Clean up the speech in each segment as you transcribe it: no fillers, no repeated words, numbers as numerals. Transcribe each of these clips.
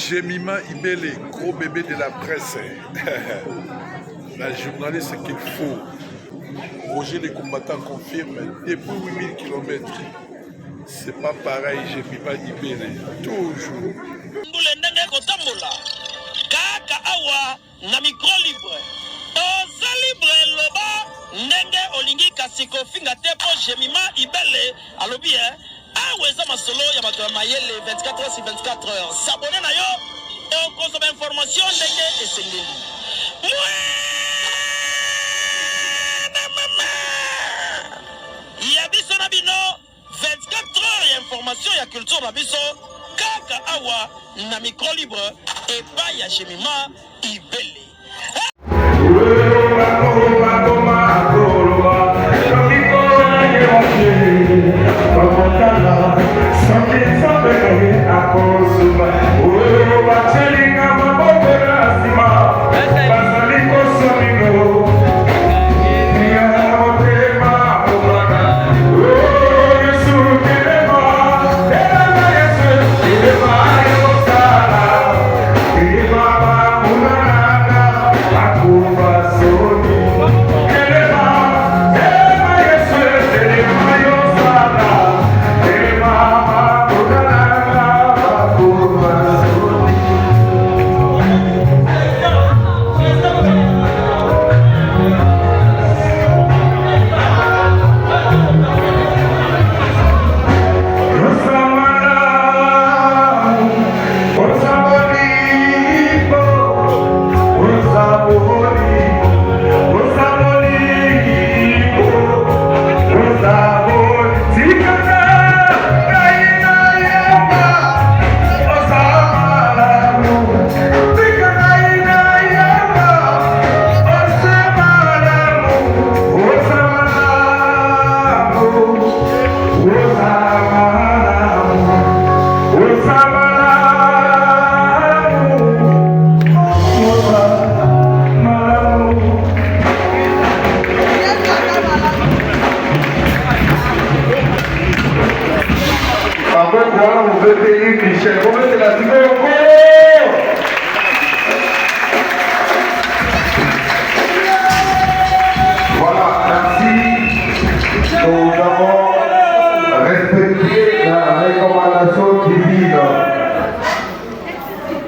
Jemima Ibele, gros bébé de la presse. La journaliste qu'il faut. Roger les combattants confirme depuis 8000 km. C'est pas pareil, Jemima Ibele. Toujours. Kaka awa na micro libre. Oza libre loba ndenge olingi kasiko finga tepo Jemima Ibele alobi aweza masolo ya bato ya mayele 24 heures sur 24 heures. S'abonner na yo et consomme information ndenge esengeli. Ya biso na bino 24 heures ya information ya culture na biso kaka awa na micro libre et pas ya Jemima Ibele.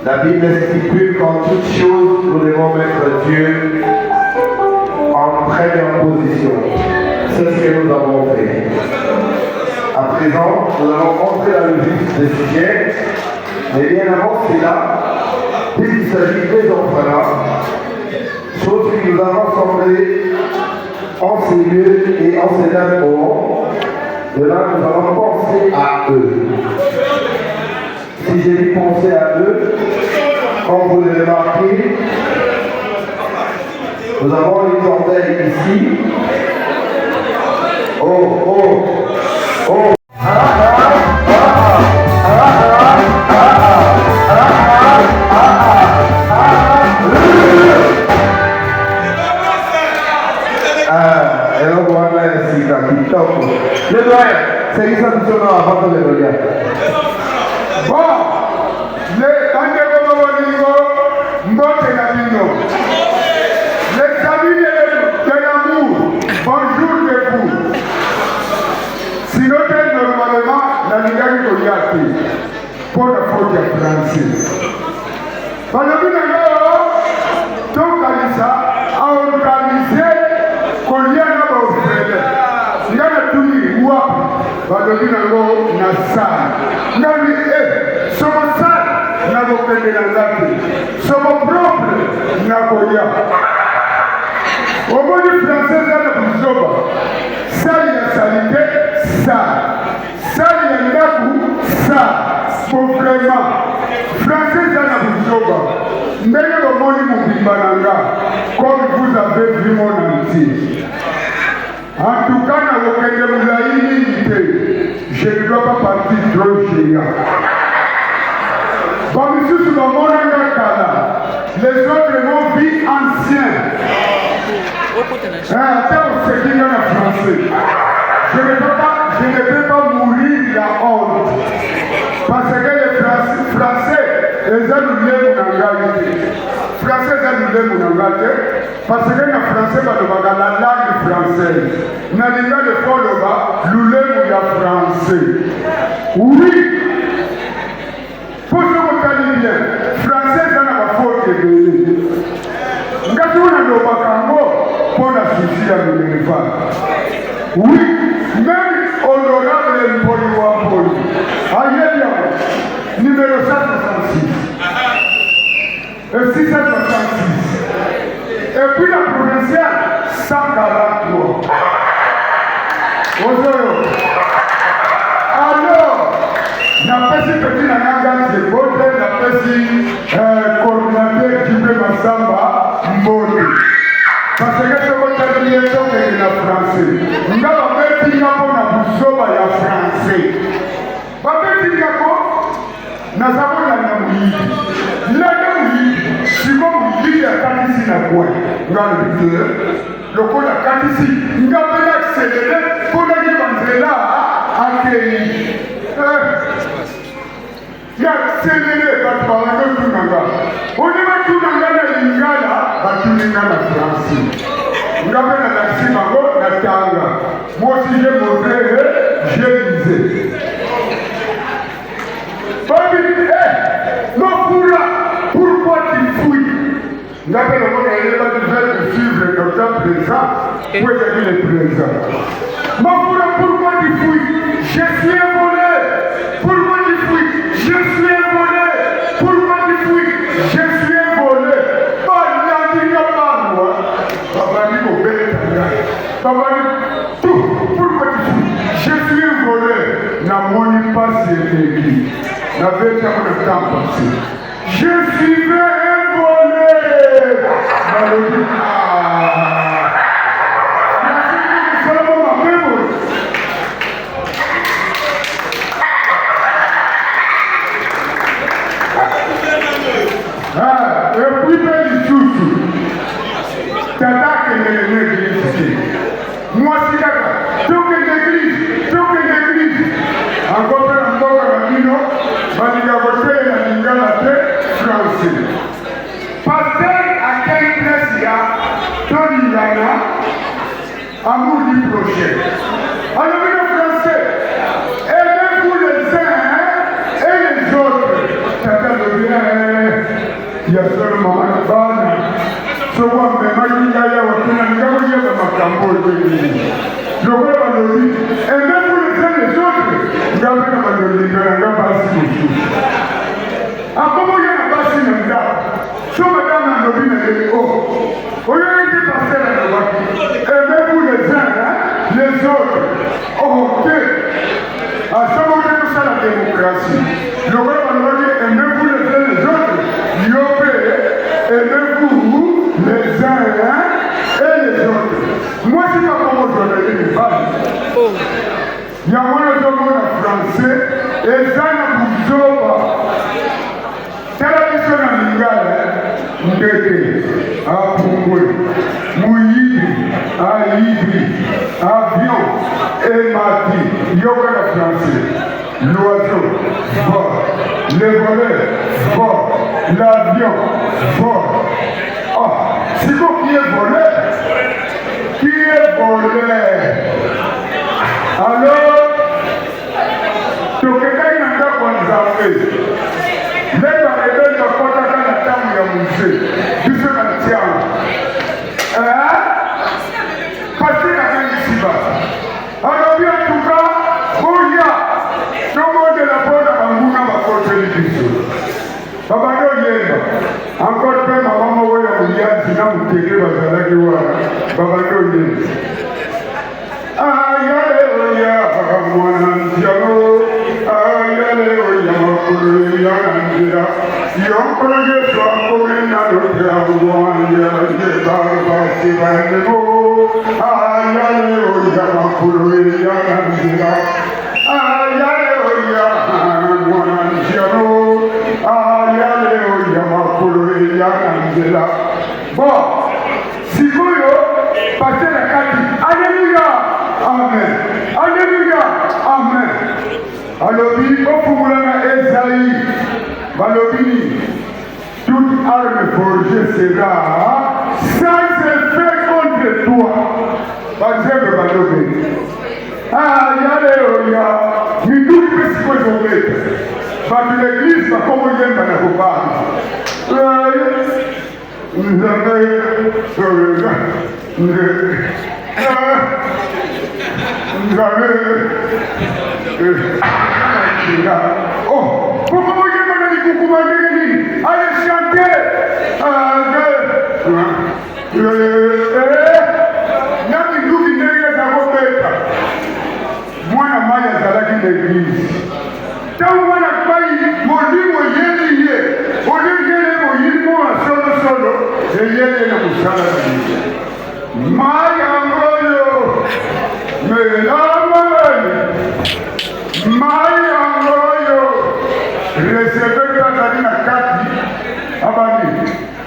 La Bible stipule qu'en toute chose, nous devons mettre Dieu en première position. C'est ce que nous avons fait. À présent, nous allons entrer dans le vif des sujets, mais bien avant cela, puisqu'il s'agit des orphelins, chose qui nous a rassemblés en ces lieux et en ces mêmes moments, de là nous allons penser à eux. Si j'ai dit penser à eux, comme vous l'avez remarqué, nous avons une corbeille ici. Oh, oh, oh. Le doyen, c'est ça que nous avons avant de le dire. Bon, les amis de l'amour, bonjour de vous. Sinon, normalement, la Ligue de pour la faute de français. Par le but de donc, Alissa a organisé qu'on y a un frère. Il y a tout le monde, par le but de la salle. Somos salle, na gopende na ngapi. Somos propre, na koya. Omoni français na kuzoba. Sali ya salite, sa. Sali ya ngaku, sa. Pour vraiment. Français na kuzoba. Ndenge omoni mubimbananga, comme vous avez vu mon amitié. En tout cas, na gopende mulayi. autres mots vie ancien. Attends, c'est qui en français. Je ne peux pas mourir la honte. Parce que les Français, ils ont oublié mon engagement. Français, ils ont oublié mon engagement. Parce que les Français, ils ont la langue française. Nous avons le fond là-bas, l'oulémou ya français. Oui. Pour ce que vous avez bien, Français, ils ont la faute de l'île. Nous avons le bacango pour la souci à l'université. Oui. Même honorable Poli, aïe, numéro 166 et 666. Et puis la provinciale, 143. Alors, n'a pas si petit nanga de Botala, n'a pas si coordinateur qui peut m'assamba, Mboni. Parce que ce que vous avez dit, c'est la français. Nous avons dit que nous avons la français. Nous avons dit que nous avons la Namoui. La Namoui, si vous dites la Katisi na quoi, nous avons dit le coup de la Katisi. Nous avons accéléré pour la Guévandrela à Kéi. Il a accéléré parce qu'on a tout le monde. On est tout le monde à l'Ingala, à tout le monde à la France. Nous avons la Simago, la Tanga. Moi aussi j'ai montré, j'ai lisé. Pourquoi tu fouilles? Nous avons le monde à l'Ingala de suivre le temps présent. Où est-ce qu'il est présent? Pourquoi tu fouilles? Je suis un volé. Pourquoi tu fouilles? Je suis un volé. Pourquoi tu fouilles? Je suis un volé. Pourquoi tu fouilles? Je suis un volé. N'a moni pas écrit. La bête a le temps passé. Je suis un volé. Et puis, Lisusu, Tata qui est l'église. Moi, c'est Tata. Tout est l'église. Encore un Ramino, Maniga Voté et la Lingala français. Pasteur à quelle place il y a Tony Yana, amour du prochain. Alors, le français, aimez-vous les uns et les autres. Tata de bien. Il y a seulement un Bana. Souvent, mais Maïga Yawa, qui n'a pas eu de Macambo de l'île. Je vois la logique. Et même pour les uns et les autres, il y a un peu de l'île, il y a un Pasi aussi. À comment il y a un Pasi là? Si madame a nommé les hauts, au lieu de passer la loi, et même pour les uns, les autres, ok. À ce moment-là, c'est ça la démocratie. Je vois la logique, et même pour les uns et les autres, aimez-vous les uns et les autres. Moi, je ne sais pas comment je vais les femmes. Il y a un français et ça n'a pas télévision à Lingala, Mbeke, à Pungwe, Mouyidi, à Ibri, avion, et Mati, Yoga la français. L'oiseau, vol. Le volet, vol. L'avion, vol. Oh, c'est quoi qui est volé? Qui est volé? Alors, tu quelqu'un n'a pas conservé. Les barrières de Coco dans la table de musée. Du fait que tiens. Parce qu'il y a un ici-bas. Alors, bien en tout cas, Bouya, tout le monde de la porte à Bangouna va porter les bisous. Babado Yéba, encore peu maman Oya Bouya, sinon vous tirez Bazala Kiwara. Babado Yéba. Ayale Oya, Mwanantiano, Ayale Oya, Makuya, Nandira. Yonkologe Swakomena, Lotia, Wanya, Yeba, Basibanemo. Ayale Oya, Makuya, Nandira. Ayale Oya, Mwanantiano. Ayale Oya, Makuya, Nandira. Amen. Alléluia. Amen. Alobi, Okumulana Esaïe, Balobi, toute arme forgée sera sans effet contre toi. Bazeme Balobi. Ah, Alléluia. Nous nous faisons parce que l'église va comme on vient dans la coupable. Nous oh, pourquoi vous avez demandé de coucoumander? Allez chanter. Nani duki ndenge za kopeta. Mwana maya zalaki l'église. Tant mwana kwai molimo yeli ye. Olingele moyimo solo solo. Eyele na musala na maya ngoyo. Melamani. Maya ngoyo. Recevez grâce à Dina Kati. Abani.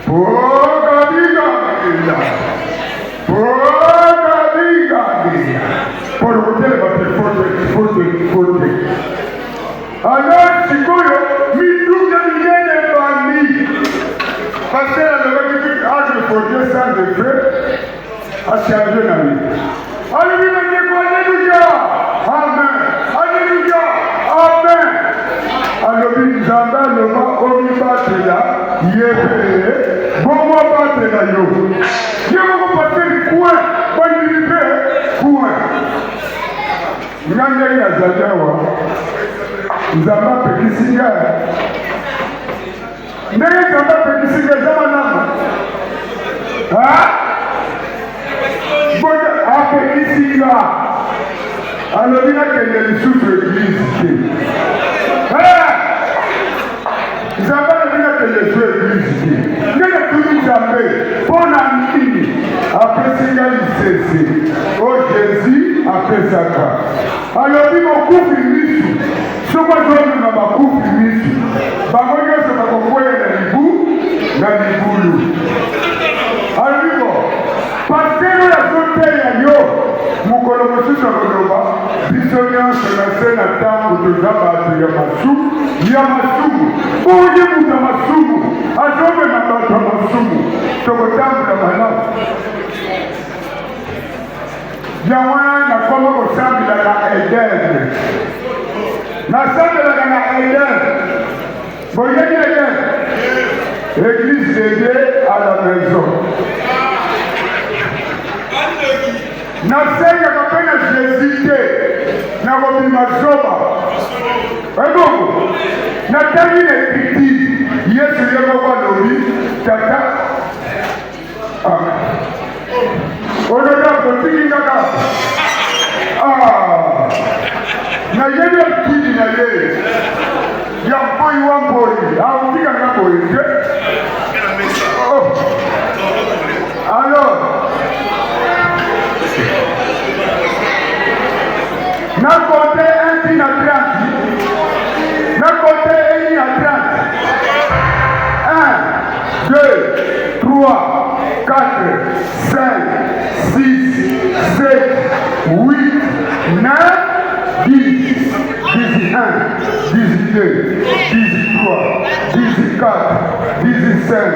Poga diga. Poga diga. Pour le hôtel, faut alors, Sikoyo, Midouga Miguel et Bani. Parce que la République a de produire sans effet à charger la vie. Alléluia. Amen. Alléluia. Amen. Alléluia. Zamba, le mot, Omi Batela, Yébé, Bomo Batela, Yo. Yébé, passer le coin, bon libé, coin. Nanga ya Zajawa. Zamba Pekisinga. Ndenge Zamba Pekisinga Zama Nama. Ah? Bon, à Pekisinga. Alors, il y a quelqu'un qui souffre de l'église. Ah? Zamba il y a quelqu'un qui souffre de l'église. Il y a tout le Zambé. Bon ami. Après Singa, il s'est. Oh Jésus, après Saka. Alors, il m'a coupé l'issue. Soma zoni na makufi misi. Bamoja sema kokwele na libu na libulu. Alipo. Pasero ya zote ya yo. Mukolo mosusu akodoba. Bisonia senase na tangu tozaba atu ya masumu. Ya masumu. Oje muta masumu. Azome na bata masumu. Tokotambu na manafu. Yawana na koma kosambi la edene. Nascende la Eden. Voyez bien. L'église dédiée à la maison. Nascende la peine Jésus. Narobi Mazoba. Et donc, Nathalie les critiques. Yesu Yehova Nobi. Tata. Honorable Tingaka. Na yeye kidi na yeye ya boy one boy au tika na boy oh alors na côté 1 na 30 na côté 1 na 30 1 2 3 4 5 6 7 8 9 10, 11, 12, 13, 14, 15, 16,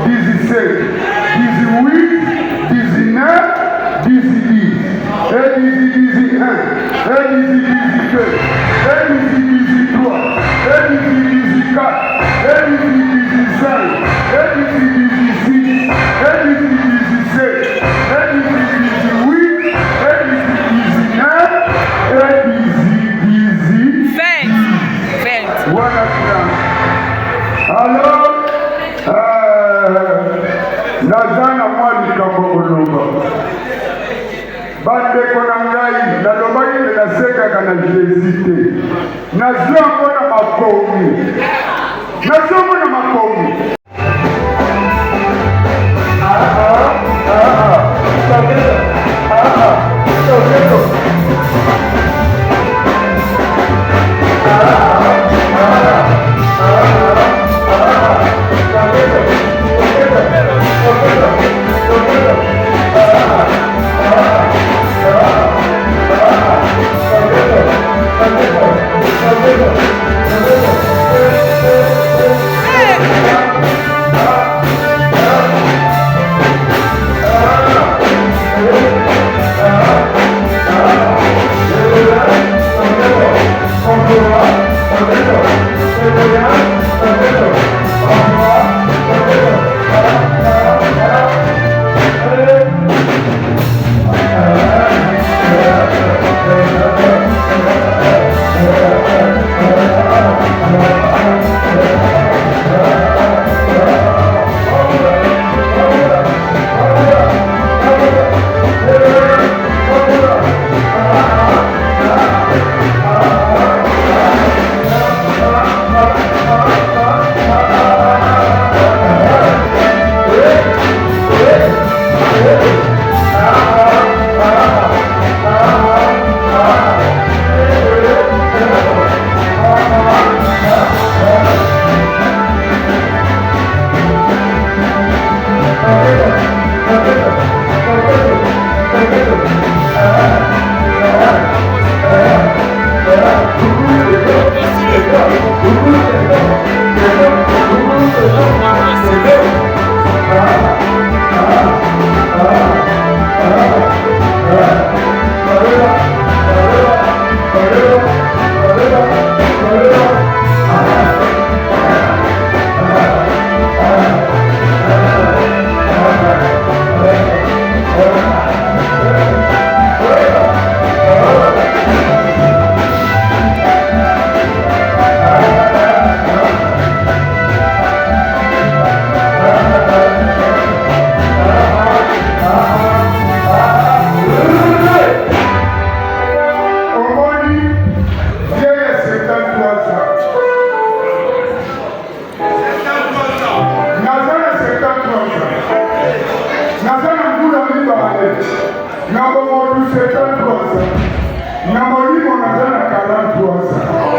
17, 18, 19, 20, et 21, et 22, et 23, et 24, et 25, et 26, et 17, et 18, voilà. Alors, Nazana moi likambo kolomba. Bandeko na ngai nalobaki mpe nasekaka na Jésus. Nazwa mpona makomi. Nazomona makomi. Namodu 73 ans. Namoli Monazana 43 ans.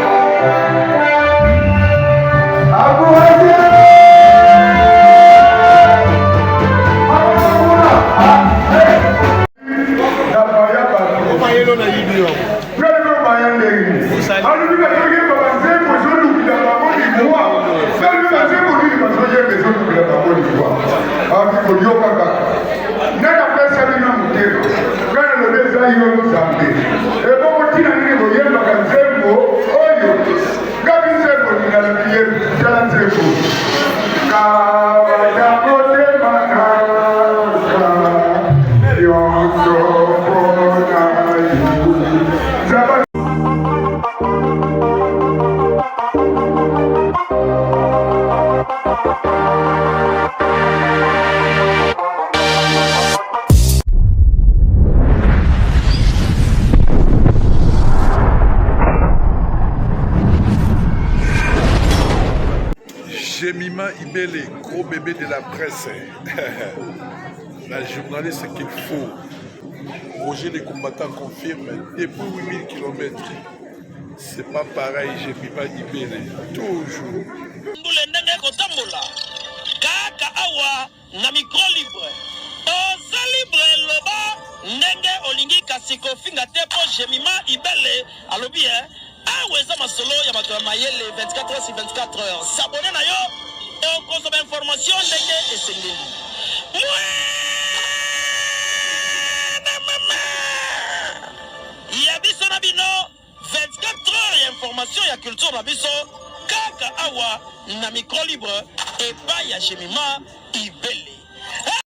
Jemima Ibele, gros bébé de la presse. La journaliste qu'il faut. Roger les combattants confirme, depuis 8000 km. C'est pas pareil, Jemima Ibele. Toujours. Kaka awa na micro libre. Oza libre loba ndenge olingi kasiko finga tepo Jemima Ibele alobi aweza masolo ya bato ya mayele 24 heures sur 24 heures. S'abonner na yo okozoma information ndenge esengeli. Ya biso na bino 24 heures ya information ya culture na biso kaka awa na micro libre epai ya Jemima Ibele.